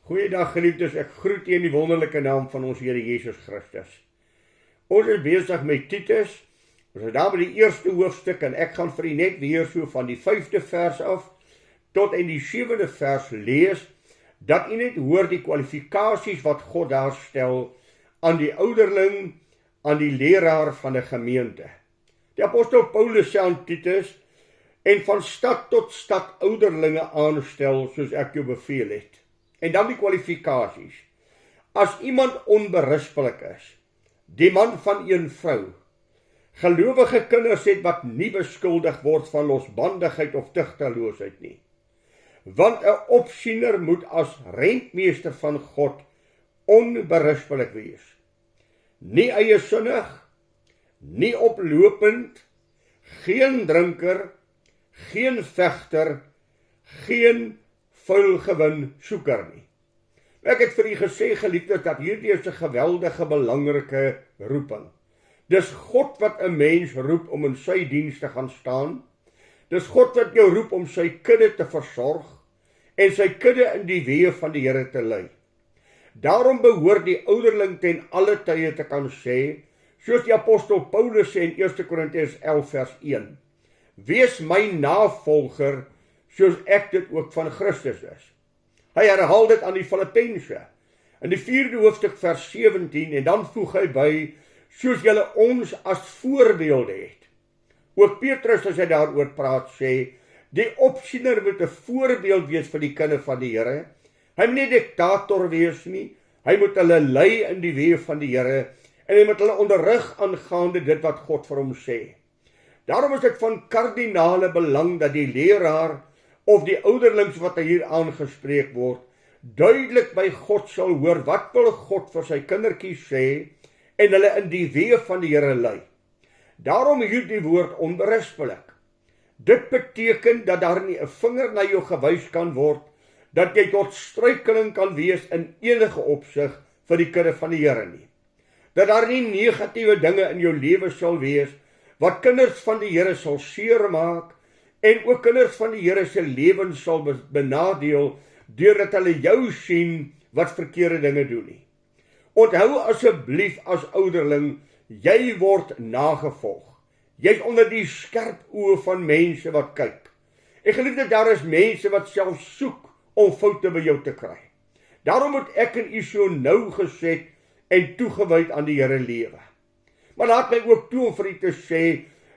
Goeiedag geliefdes, ek groet u in die wonderlike naam van ons Here Jesus Christus. Ons is besig met Titus, ons is daar by die eerste hoofstuk en ek gaan vir u net weer so van die 5de vers af tot in die 7de vers lees, dat u net hoor die kwalifikasies wat God daar stel aan die ouderling, aan die leraar van 'n gemeente. Die apostel Paulus sê aan Titus, en van stad tot stad ouderlinge aanstel, soos ek jou beveel het. En dan die kwalifikasies. As iemand onberispelik is, die man van een vrou, gelowige kinders het wat nie beskuldig word van losbandigheid of tugteloosheid nie. Want 'n opsiener moet as rentmeester van God onberispelik wees. Nie eiesinnig, nie oplopend, geen drinker, geen vegter, geen vuilgewin soeker nie. Ek het vir u gesê, geliefdes, dat hierdie is 'n geweldige belangrike roeping. Dis God wat 'n mens roep om in sy diens te gaan staan. Dis God wat jou roep om sy kudde te versorg en sy kudde in die weë van die Here te lei. Daarom behoort die ouderling ten alle tye te kan sê, soos die apostel Paulus sê in 1 Korintiërs 11 vers 1, wees my navolger, soos ek dit ook van Christus is. Hy herhaal dit aan die Filippense, in die 4de hoofstuk vers 17, en dan voeg hy by, soos julle ons as voorbeelde het. Ook Petrus, as hy daaroor praat, sê, die opsiener moet 'n voorbeeld wees vir die kinders van die Here. Hy moet nie diktator wees nie, hy moet hulle lei in die weë van die Here, en hy moet hulle onderrig aangaande dit wat God vir hom sê. Daarom is dit van kardinale belang dat die leraar of die ouderlings wat hier aangespreek word, duidelik by God sal hoor wat wil God vir sy kindertjies sê en hulle in die weë van die Here lei. Daarom hierdie woord onberispelik. Dit beteken dat daar nie 'n vinger na jou gewys kan word, dat jy tot struikeling kan wees in enige opsig vir die kudde van die Here nie. Dat daar nie negatiewe dinge in jou lewe sal wees, wat kinders van die Here sal seermaak, en ook kinders van die Here se lewens sal benadeel, deurdat hulle jou sien wat verkeerde dinge doen nie. Onthou asseblief as ouderling, jy word nagevolg. Jy's onder die skerp oë van mense wat kyk. Ek gelief dat daar is mense wat self soek om foute by jou te kry. Daarom moet ek en u so nougeset en toegewyd aan die Here lewe. Maar laat my ook toe om vir u te sê,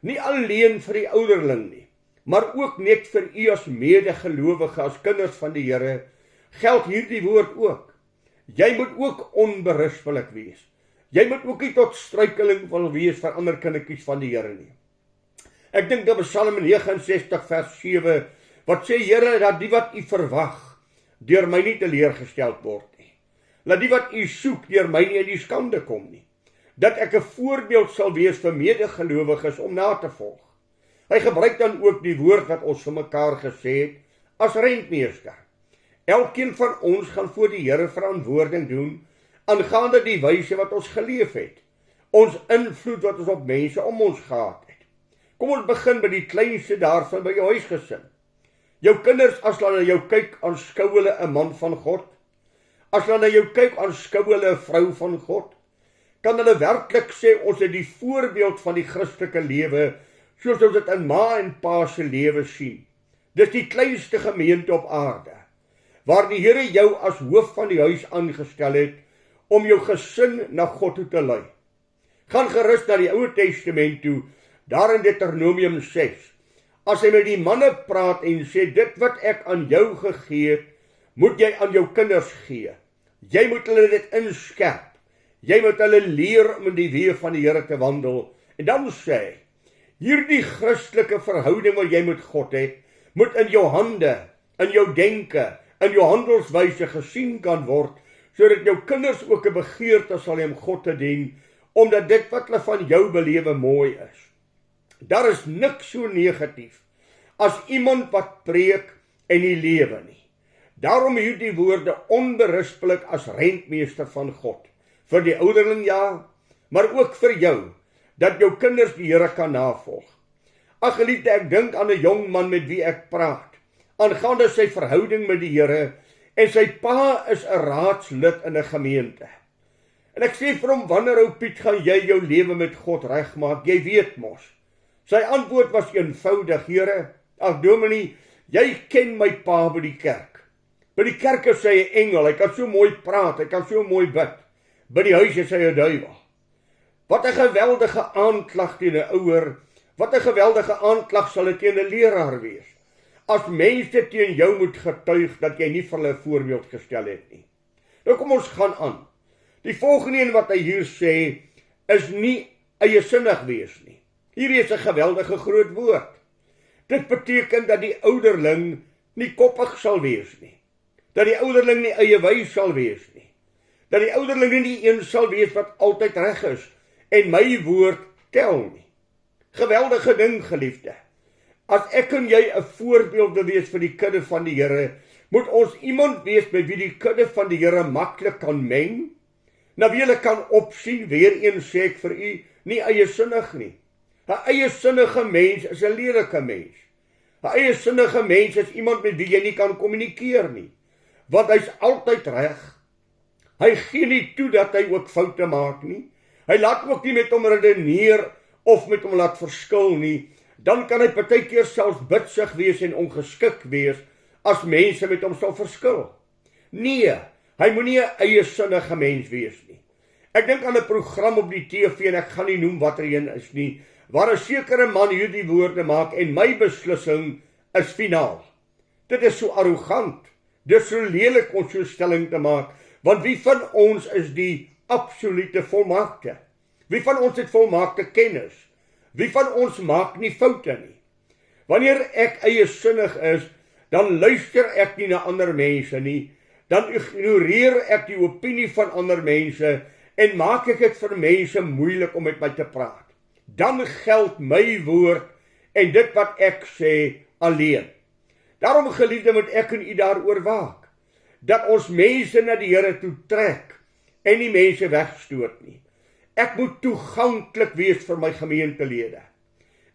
nie alleen vir die ouderling nie, maar ook net vir u as medegelowige, as kinders van die Here, geld hierdie woord ook. Jy moet ook onberispelik wees. Jy moet ook nie tot struikeling wil wees vir ander kindertjies van die Here nie. Ek dink dat Psalm 69 vers 7, wat sê, Here, dat die wat u verwag, deur my nie teleurgesteld word nie. Laat die wat u soek, deur my nie in die skande kom nie. Dat ek 'n voorbeeld sal wees vir medegelowiges om na te volg. Hy gebruik dan ook die woord wat ons vir mekaar gesê het, as rentmeester. Elkeen van ons gaan voor die Here verantwoording doen, aangaande die wyse wat ons geleef het, ons invloed wat ons op mense om ons gehad het. Kom ons begin by die kleinste daarvan, by jou huisgesin. Jou kinders, as hulle na jou kyk, aanskou hulle 'n man van God. As hulle na jou kyk, aanskou hulle 'n vrou van God. Kan hulle werklik sê, ons het die voorbeeld van die Christelike lewe, soos ons dit in ma en pa se lewe sien. Dis die kleinste gemeente op aarde, waar die Here jou as hoof van die huis aangestel het, om jou gesin na God toe te lei. Gaan gerus na die Ou Testament toe, daar in Deuteronomium 6, as hy met die manne praat en sê, dit wat ek aan jou gegee het, moet jy aan jou kinders gee. Jy moet hulle dit inskerp. Jy moet hulle leer om in die weë van die Here te wandel. En dan sê hy, hierdie Christelike verhouding wat jy met God het, moet in jou hande, in jou denke, in jou handelswyse gesien kan word, sodat jou kinders ook 'n begeerte sal hê om God te dien, omdat dit wat hulle van jou belewe mooi is. Daar is niks so negatief as iemand wat preek en nie lewe nie. Daarom hierdie woorde onberispelik as rentmeester van God. Vir die ouderling ja, maar ook vir jou, dat jou kinders die Here kan navolg. Ag geliefde, ek dink aan 'n jong man met wie ek praat, aangaande sy verhouding met die Here, En sy pa is 'n raadslid in 'n gemeente. En ek sê vir hom, wanneer ou Piet gaan jy jou lewe met God regmaak? Jy weet mos. Sy antwoord was eenvoudig, Here, ag dominee, jy ken my pa by die kerk. By die kerk is hy 'n engel, hy kan so mooi praat, hy kan so mooi bid. By die huis is hy 'n duiwel. Wat 'n geweldige aanklag teen 'n ouer, wat 'n geweldige aanklag sal dit teen 'n leraar wees. As mense teen jou moet getuig dat jy nie vir hulle 'n voorbeeld gestel het nie. Nou kom ons gaan aan. Die volgende een wat hy hier sê, is nie eiesinnig wees nie. Hier is 'n geweldige groot woord. Dit beteken dat die ouderling nie koppig sal wees nie. Dat die ouderling nie eiewys sal wees nie. Dat die ouderling nie die een sal wees wat altyd reg is en my woord tel nie. Geweldige ding, geliefde. As ek en jy 'n voorbeeld wil wees vir die kudde van die Here, moet ons iemand wees by wie die kudde van die Here maklik kan meng, na wie hulle kan opsien. Weer eens sê ek vir u, nie eiesinnig nie. 'n Eiesinnige mens is 'n lelike mens. 'n Eiesinnige mens is iemand met wie jy nie kan kommunikeer nie, want hy's altyd reg. Hy gee nie toe dat hy ook foute maak nie. Hy laat ook nie met hom redeneer of met hom laat verskil nie. Dan kan hy partykeer selfs bitsig wees en ongeskik wees as mense met hom sal verskil. Nee, hy moenie 'n eiesinnige mens wees nie. Ek dink aan 'n program op die TV en ek gaan nie noem watter een is nie, waar 'n sekere man hierdie woorde maak en my beslissing is finaal. Dit is so arrogant, dit is so lelik om so stelling te maak, want wie van ons is die absolute volmaakte? Wie van ons het volmaakte kennis? Wie van ons maak nie foute nie? Wanneer ek eiesinnig is, dan luister ek nie na ander mense nie, dan ignoreer ek die opinie van ander mense en maak ek dit vir mense moeilik om met my te praat. Dan geld my woord en dit wat ek sê alleen. Daarom, geliefde, moet ek en u daaroor waak, dat ons mense na die Here toe trek en nie mense wegstoot nie. Ek moet toeganklik wees vir my gemeentelede.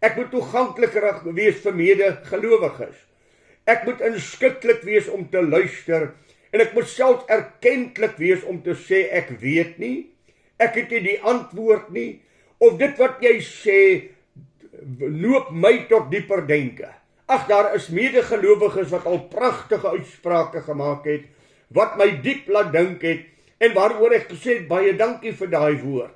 Ek moet toeganklik wees vir medegelowiges. Ek moet inskikkelik wees om te luister en ek moet selfs erkentlik wees om te sê ek weet nie, ek het nie die antwoord nie, of dit wat jy sê loop my tot dieper denke. Ag, daar is medegelowiges wat al pragtige uitsprake gemaak het, wat my diep laat dink het, en waaroor ek gesê het, baie dankie vir daai woord.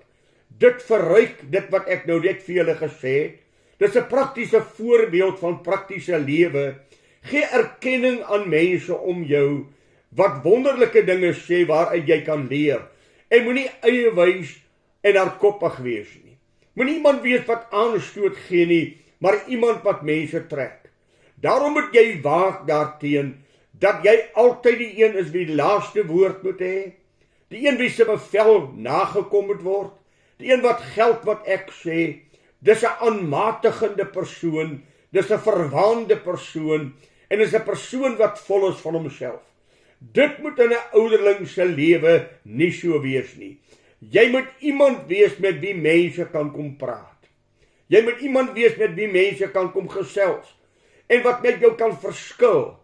Dit verryk dit wat ek nou net vir julle gesê het. Dit is 'n praktiese voorbeeld van praktiese lewe. Gee erkenning aan mense om jou, wat wonderlike dinge sê waaruit jy kan leer. En moenie eiewys en hardkoppig wees nie. Moenie iemand wees wat aanstoot gee nie, maar iemand wat mense trek. Daarom moet jy waak daarteen, dat jy altyd die een is wie die laaste woord moet hê, die een wie se bevel nagekom moet word, die een wat geld wat ek sê. Dis 'n aanmatigende persoon, dis 'n verwaande persoon, en is 'n persoon wat vol is van homself. Dit moet in 'n ouderling se lewe nie so wees nie. Jy moet iemand wees met wie mense kan kom praat. Jy moet iemand wees met wie mense kan kom gesels, en wat met jou kan verskil,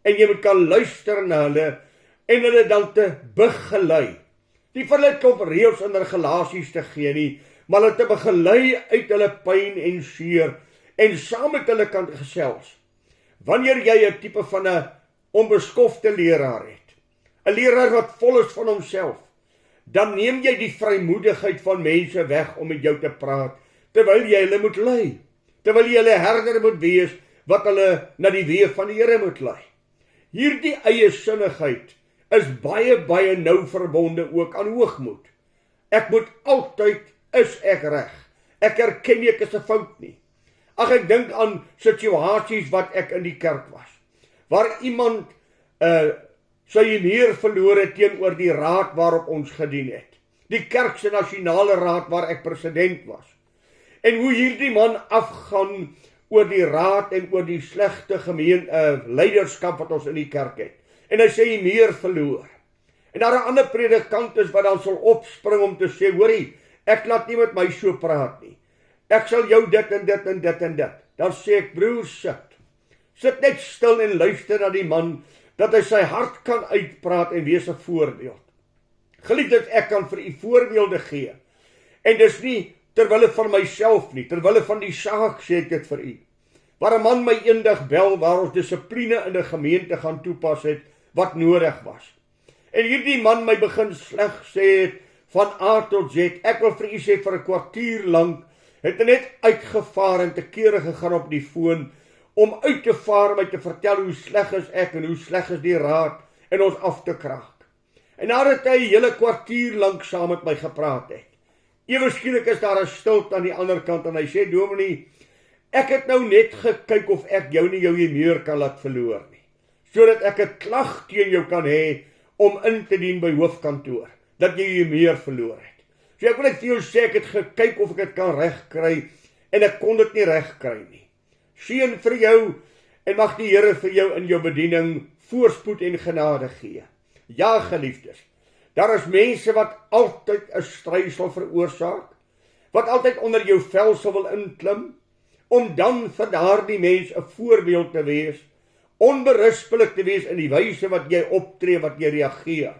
en jy moet kan luister na hulle, en hulle dan te begelei. Nie vir hulle klop reëls en regulasies te gee nie, maar hulle te begelei uit hulle pyn en seer, en saam met hulle kan gesels. Wanneer jy 'n tipe van 'n onbeskofte leraar het, 'n leraar wat vol is van homself, dan neem jy die vrymoedigheid van mense weg om met jou te praat, terwyl jy hulle moet lei, terwyl jy hulle herder moet wees, wat hulle na die weë van die Here moet lei. Hierdie eiesinnigheid is baie nou verbonde ook aan hoogmoed. Ek moet altyd, is ek reg. Ek erken nie ek is 'n fout nie. Ag, ek dink aan situasies wat ek in die kerk was, waar iemand sy eer verloor het teenoor die raad waarop ons gedien het. Die kerk se nasionale raad waar ek president was. En hoe hierdie man afgaan oor die raad en oor die slegte leierskap wat ons in die kerk het. En hy sê meer verloor. En daar 'n ander predikant is wat dan sal opspring om te sê, hoorie, ek laat nie met my so praat nie. Ek sal jou dit en dit en dit en dit. Dan sê ek, broer, sit net stil en luister na die man dat hy sy hart kan uitpraat en wees 'n voorbeeld. Geliefdes, ek kan vir u voorbeelde gee. En dis nie terwille van myself nie, terwille van die saak sê ek dit vir u. Waar 'n man my eendag bel waar ons dissipline in 'n gemeente gaan toepas het wat nodig was. En hierdie man my begin sleg sê het van A tot Z. Ek wil vir u sê vir 'n kwartier lank het hy net uitgevaar en te kere gegaan op die foon om uit te vaar my te vertel hoe sleg is ek en hoe sleg is die raad en ons af te kraak. En nadat hy 'n hele kwartier lank saam met my gepraat het, ewe skielik is daar 'n stilte aan die ander kant en hy sê, Dominee, ek het nou net gekyk of ek jou nie jou humeur kan laat verloor nie, sodat ek 'n klag teen jou kan hê om in te dien by hoofkantoor, dat jy jou humeur verloor het. So ek wil net vir jou sê, ek het gekyk of ek dit kan regkry en ek kon dit nie regkry nie. Seën vir jou en mag die Here vir jou in jou bediening voorspoed en genade gee. Ja, geliefdes, daar is mense wat altyd 'n strysel veroorsaak, wat altyd onder jou vel sal wil inklim, om dan vir daardie mens 'n voorbeeld te wees, onberispelik te wees in die wyse wat jy optree, wat jy reageer.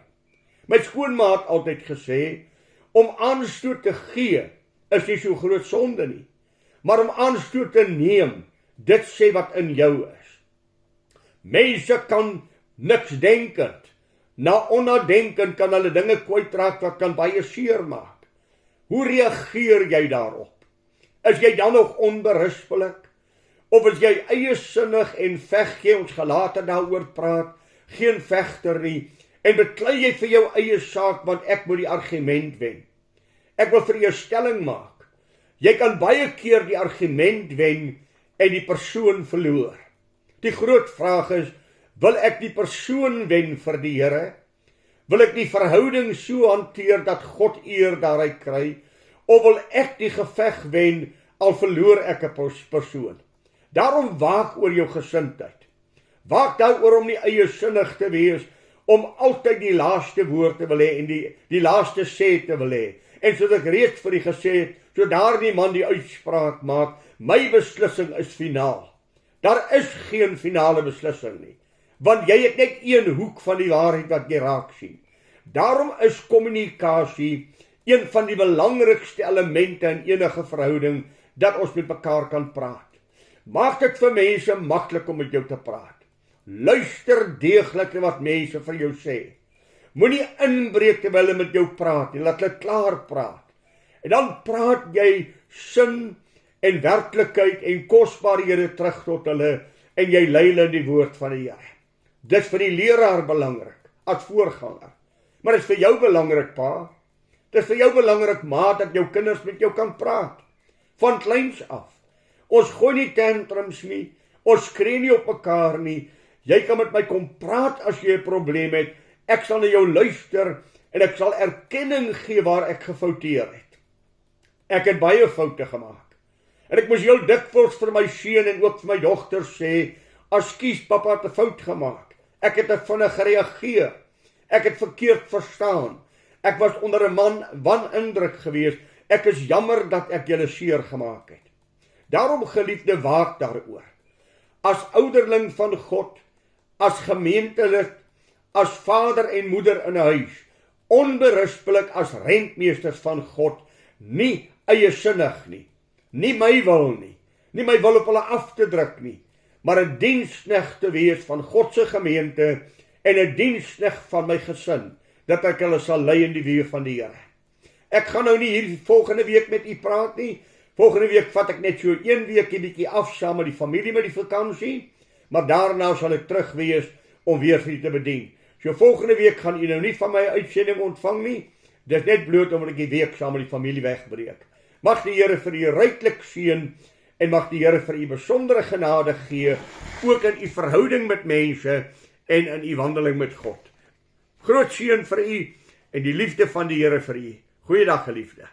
My skoonma het altyd gesê, om aanstoot te gee is nie so groot sonde nie, maar om aanstoot te neem, dit sê wat in jou is. Mense kan niks denkend, na onnadenkend kan hulle dinge kwytraak wat kan baie seer maak. Hoe reageer jy daarop? Is jy dan nog onberispelik? Of is jy eiesinnig en veg jy, ons gaan later daaroor praat, geen vegter nie, en beklei jy vir jou eie saak, want ek moet die argument wen. Ek wil vir jou stelling maak. Jy kan baie keer die argument wen en die persoon verloor. Die groot vraag is, wil ek die persoon wen vir die Here? Wil ek die verhouding so hanteer dat God eer daaruit kry? Of wil ek die geveg wen, al verloor ek 'n persoon? Daarom waak oor jou gesindheid. Waak daaroor om nie eiesinnig te wees, om altyd die laaste woord te wil hê en die laaste sê te wil hê. En soos ek reeds vir u gesê het, so daardie man die uitspraak maak, my beslissing is finaal. Daar is geen finale beslissing nie, want jy het net een hoek van die waarheid wat jy raak sien. Daarom is kommunikasie een van die belangrikste elemente in enige verhouding, dat ons met mekaar kan praat. Maak dit vir mense maklik om met jou te praat. Luister deeglik na wat mense vir jou sê. Moenie inbreek terwyl hulle met jou praat nie, laat hulle klaar praat. En dan praat jy sin en werklikheid en kosbarehede terug tot hulle en jy lei hulle in die woord van die Here. Dis vir die leraar belangrik, as voorganger. Maar dit is vir jou belangrik, pa. Dit is vir jou belangrik, ma, dat jou kinders met jou kan praat. Van kleins af. Ons gooi nie tantrums nie, ons skree nie op mekaar nie. Jy kan met my kom praat as jy 'n probleem het. Ek sal na jou luister en ek sal erkenning gee waar ek gefouteer het. Ek het baie foute gemaak. En ek moes heel dikwels vir my seun en ook vir my dogter sê, "Ekskuus, pappa het 'n fout gemaak. Ek het te vinnig gereageer. Ek het verkeerd verstaan. Ek was onder 'n man wanindruk gewees. Ek is jammer dat ek julle seer gemaak het." Daarom, geliefde, waak daaroor. As ouderling van God, as gemeentelid, as vader en moeder in 'n huis, onberispelik as rentmeesters van God, nie eiesinnig nie, nie my wil nie, nie my wil op hulle af te druk nie, maar 'n diensknegt te wees van God se gemeente en 'n diensknegt van my gesin, dat ek hulle sal lei in die weë van die Here. Ek gaan nou nie hier volgende week met u praat nie. Volgende week vat ek net so 1 weekie bietjie af saam met die familie met die vakansie, maar daarna sal ek terug wees om weer vir u te bedien. So volgende week gaan u nou nie van my uitsending ontvang nie. Dis net bloot omdat ek die week saam met die familie wegbreek. Mag die Here vir u ryklik seën en mag die Here vir u besondere genade gee, ook in u verhouding met mense en in u wandeling met God. Groot seën vir u en die liefde van die Here vir u. Goeiedag, geliefde.